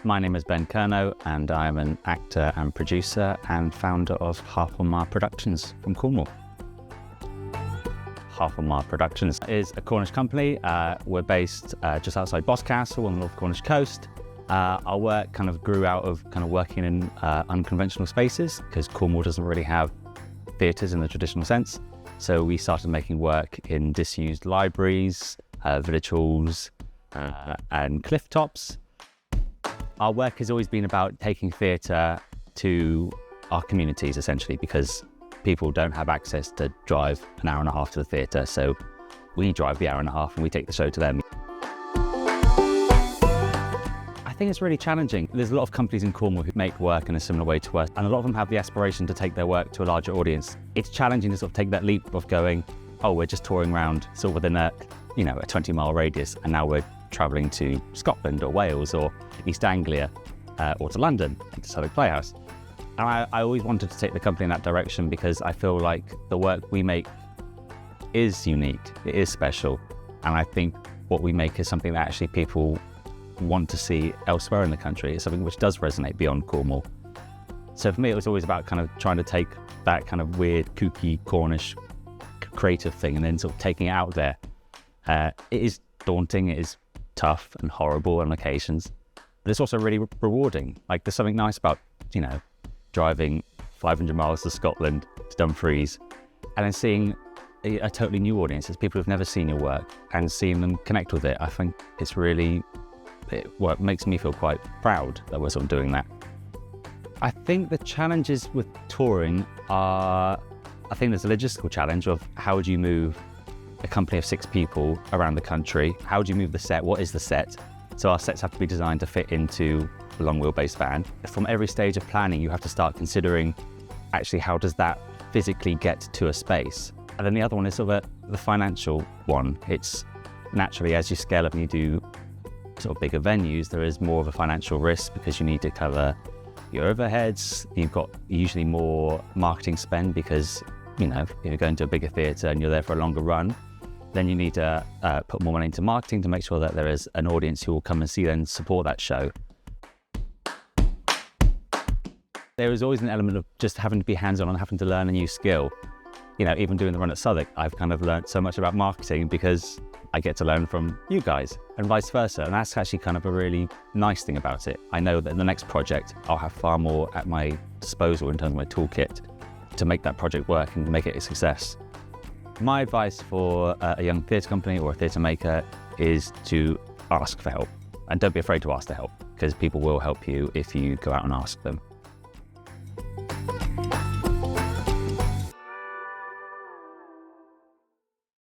My name is Ben Kernow and I'm an actor and producer and founder of Half a Mile Productions from Cornwall. Half a Mile Productions is a Cornish company. We're based just outside Boscastle on the North Cornish coast. Our work kind of grew out of working in unconventional spaces because Cornwall doesn't really have theatres in the traditional sense. So we started making work in disused libraries, village halls and cliff tops. Our work has always been about taking theatre to our communities essentially, because people don't have access to drive an hour and a half to the theatre, so we drive the hour and a half and we take the show to them. I think it's really challenging. There's a lot of companies in Cornwall who make work in a similar way to us, and a lot of them have the aspiration to take their work to a larger audience. It's challenging to sort of take that leap of going, oh, we're just touring around sort of within a 20-mile radius, and now we're travelling to Scotland or Wales or East Anglia or to London, to Southwark Playhouse. And I always wanted to take the company in that direction because I feel like the work we make is unique, it is special, and I think what we make is something that actually people want to see elsewhere in the country. It's something which does resonate beyond Cornwall. So for me, it was always about kind of trying to take that kind of weird, kooky, Cornish creative thing and then sort of taking it out there. It is daunting, it is tough and horrible on occasions, but it's also really rewarding. Like, there's something nice about, driving 500 miles to Scotland, to Dumfries, and then seeing a totally new audience, as people who've never seen your work, and seeing them connect with it. I think it's really, it makes me feel quite proud that we're sort of doing that. I think the challenges with touring are, I think there's a logistical challenge of how would you move a company of 6 people around the country? How do you move the set? What is the set? So our sets have to be designed to fit into a long wheelbase van. From every stage of planning, you have to start considering actually how does that physically get to a space? And then the other one is sort of the financial one. It's naturally, as you scale up and you do sort of bigger venues, there is more of a financial risk because you need to cover your overheads. You've got usually more marketing spend because, if you're going to a bigger theatre and you're there for a longer run, then you need to put more money into marketing to make sure that there is an audience who will come and see and support that show. There is always an element of just having to be hands-on and having to learn a new skill. Even doing the run at Southwark, I've kind of learned so much about marketing because I get to learn from you guys and vice versa. And that's actually kind of a really nice thing about it. I know that in the next project, I'll have far more at my disposal in terms of my toolkit to make that project work and make it a success. My advice for a young theatre company or a theatre maker is to ask for help, and don't be afraid to ask for help, because people will help you if you go out and ask them.